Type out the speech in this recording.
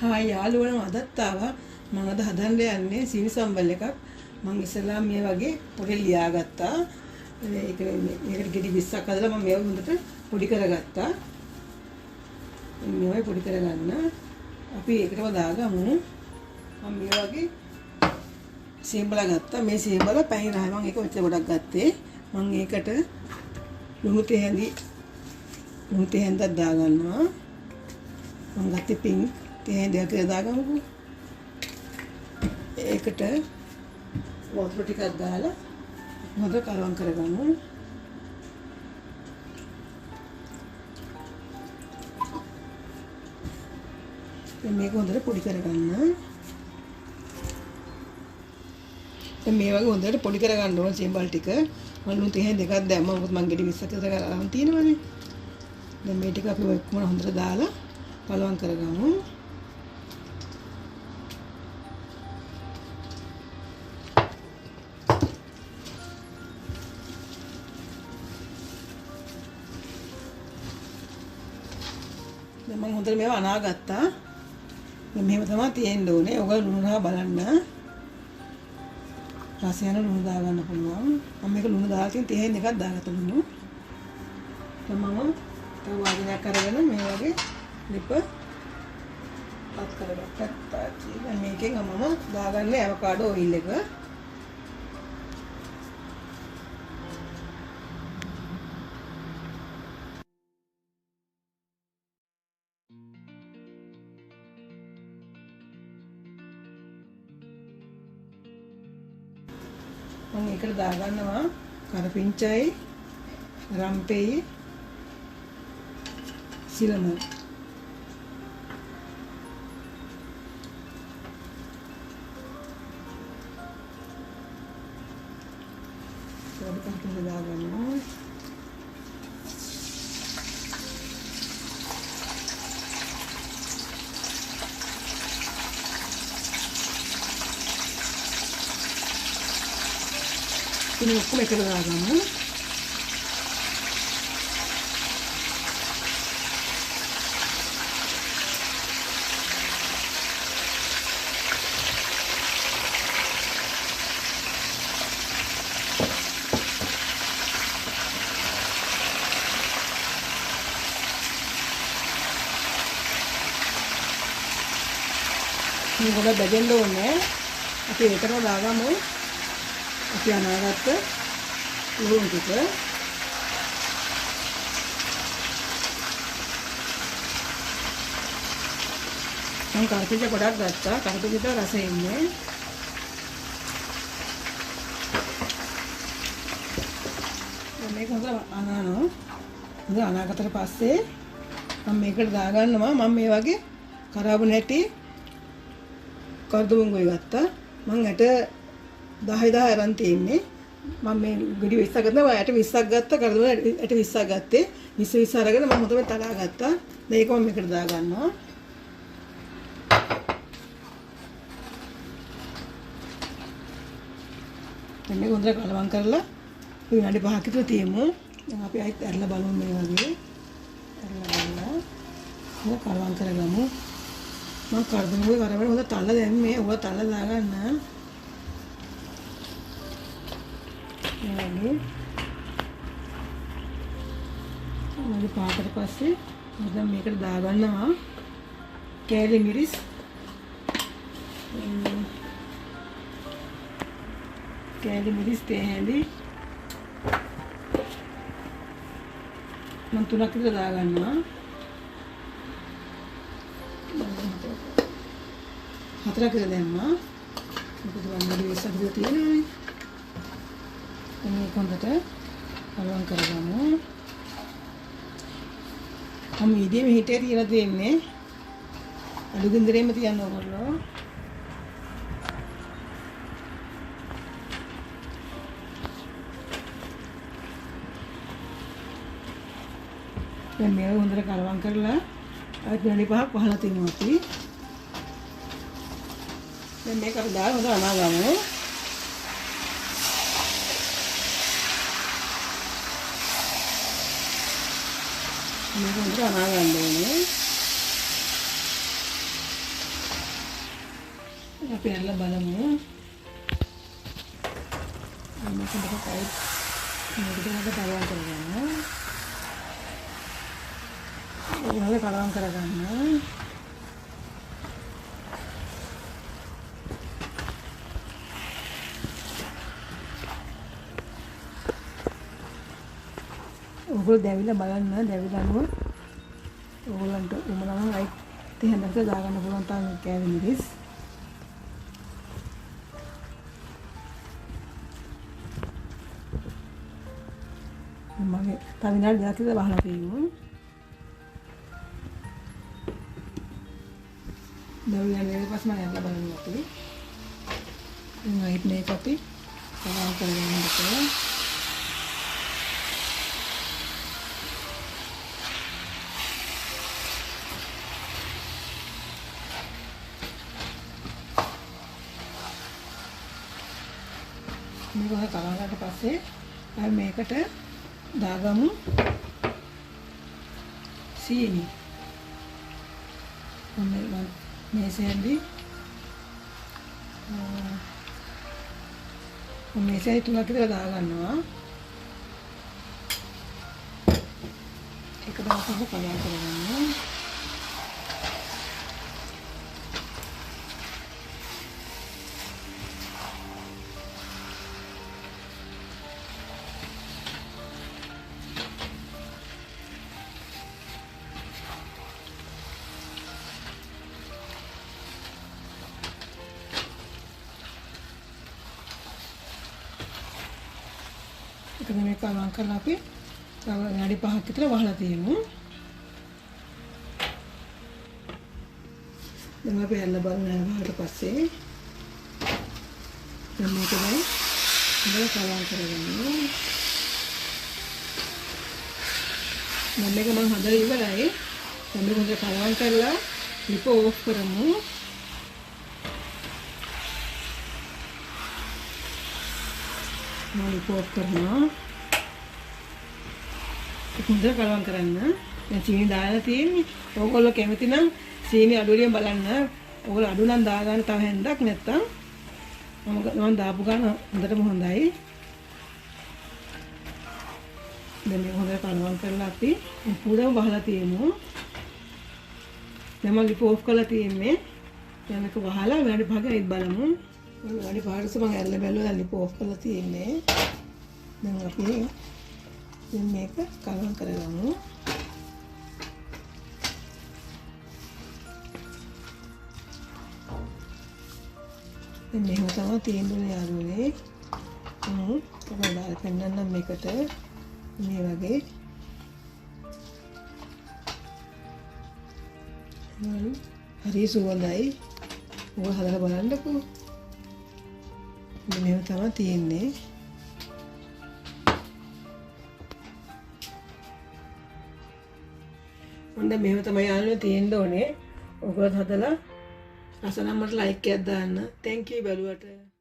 Hi යාළුවනේ අදත් ආවා මම අද හදන්න යන්නේ සීනි සම්බල් එකක් මම ඉස්සෙල්ලා මේ වගේ පොඩි ලියාගත්තා මේකට ගෙඩි 20ක් හදලා මම මේව හොඳට පොඩි කරගත්තා මේවයි පොඩි කරගන්න අපි ඒකටම දාගමු මම මේ වගේ සීඹලා ගත්තා මේ සීඹලා පැණි රහ මම ඒක මෙච්චර ගොඩක් ගත්තේ මම ඒකට ලුණු තෙහෙන්දක් දාගන්නවා මම ගත්තේ පිං තෙහෙන්දයක් දාගමුකෝ ඒකට වතුර ටිකක් දාලා හොඳට කලවම් කරගමු මේක හොඳට පොඩි කරගන්න දැන් මේ වගේ හොඳට පොඩි කරගන්න ඕන සීඹල් ටික මම ලුණු තෙහෙන් දෙකක් දැම්මා මොකද මම ගෙඩි 20ක් විතර අරන් තියෙනවනේ දැන් මේ ටික අපි ඔක්කොම හොඳට දාලා කලවම් කරගමු දැන් මම හොඳට මේව අනාගත්තා දැන් මෙහෙම තමයි තියෙන්න ඕනේ ඔයගොල්ලෝ ලුණු රහ බලන්න රස යන ලුණු දාගන්න පුළුවන් මම මේක ලුණු දාලා තියෙන තෙහෙන් එකක් දාගත්ත ලුණු දැන් මම තව වාදනයක් අරගෙන මේ වගේ ලිප පත් කරගත්තා දැන් මේකෙන් මම දාගන්නේ ඇවෝකාඩෝ ඔයිල් එක මම ඒකට දාගන්නවා කරපිංචයි රම්පෙයි සිලම ඒක දාගන්නවා ini ඔක්කොම එකට දාගමු මේ ගොඩ බෙදෙන්න ඕනේ අපි ඒකටම දාගමු අපි අනාගත ලුණු ටික මම කරපිංච ගොඩක් ගත්තා කරපිංචට රසෙ ඉන්නේ මේක හොඳට අනානවා හොඳ අනාගතට පස්සේ මම මේකට දාගන්නවා මම මේ වගේ කරාබු නැටි කරදුමුංගුයි ගත්තා මම ඇට 10 අරන් තියෙන්නේ මම මේ ගෙඩි 20ක් ගත්තා යට 20ක් ගත්තා කරදුම යට 20ක් ගත්තේ 20 අරගෙන මම හොඳට තලා ගත්තා දැන් ඒක මම මේකට දා ගන්නවා දැන් මේක හොඳට කලවම් කරලා විනාඩි 5ක් විතර තියමු දැන් අපි ආයෙත් ඇරලා බලමු මේ වගේ ඇරලා බලලා හොඳ කලවම් කරගමු මම කරදුමුගේ කරවල හොඳ තල දැන් මේ ඔය තල දා ගන්න මගේ පාකට පස්සේ දැන් මේකට දාගන්නවා කෑලි මිරිස් තේහැඳි මම 3ක් විතර දාගන්නවා 4ක් විතර දැම්මා මොකද වන්දි 20ක් විතර තියෙනවානේ මේක හොඳට කලවම් කරගමු. මම මීඩියම් හීටේ තියලා තියෙන්නේ. අඩු ගින්දරේම තියන්න ඕගොල්ලෝ. දැන් මේක හොඳට කලවම් කරලා ආයෙත් විනාඩි 5ක් වහලා තියනවා අපි. දැන් මේක අපි දාලා හොඳට අනාගමු. මේක හොඳට අනා ගන්න ඕනේ. අපි ඇරලා බලමු. මේක දෙක ටයිට් මේක දෙක කලවම් කරගන්න. ඕනම කලවම් කරගන්න. ඔගොල්ලෝ දැවිලා බලන්න. දැවිලා අනුව ඔයගොල්ලන්ට උමනනම් ලයික් 30කට දාගන්න පුළුවන් තරම් කෑලි මිරිස්. මගේ තව විනාඩි 10ක් විතර වහලා තියෙනවා. දැවිලා ඊට පස්සේ මම යන්න බලන්න අපි. වයිට් මේක අපි කලවම් කරගන්න ඕනේ. මේක කලවම්කට පස්සේ අපි මේකට දාගමු සීනි. මේසෙන්දී මේසෙයි 3ක් විතර දාගන්නවා. එක දවසක කලවම් කරගන්න. එතන මේක කලවම් කරලා අපි තව විනාඩි 5ක් විතර වහලා තියෙමු. දැන් අපි ඇරලා බලන්න වහලට පස්සේ දැන් මේක දැන් හොඳට කලවම් කරගන්න. දැන් මේක මම හදලා ඉවරයි. දැන් මේක හොඳට කලවම් කරලා ලිප ඕෆ් කරමු. ලිප ඕෆ් කරනවා. හොඳට කලවම් කරන්න. දැන් සීනි දාලා තියෙන්නේ. ඕගොල්ලෝ කැමති නම් සීනි අඩු වෙලින් බලන්න. ඕගොල්ලෝ අඩු නම් දාගන්න තව හැන්දක් නැත්තම් මම දාපු ගාන හොඳටම හොඳයි. දැන් මේක හොඳට කලවම් කරලා අපි පුරව වහලා තියෙමු. දැන් මම ලිප ඕෆ් කරලා තියෙන්නේ. දැන් මේක වහලා විනාඩි 5ක් ඉඳ බලමු. විනාඩි 5කට මම ඇරලා බැලුවා ලිප ඕෆ් කරලා තියෙන්නේ. දැන් අපි දැන් මේක කලවම් කරගමු. දැන් මෙහෙම තමයි තියෙන්නේ යාළුවනේ. ඔයාලා පෙන්නන්නම් මේකට මේ වගේ. හරි සුවඳයි. ඔය හදලා බලන්නකෝ. මෙහෙම තමයි තියෙන්නේ. මොන්ද මෙහෙම තමයි යාළුවෝ තියෙන්න ඕනේ. ඔයගොල්ලෝ හදලා අසනම් මට ලයික් එකක් දාන්න. thank you බලුවට.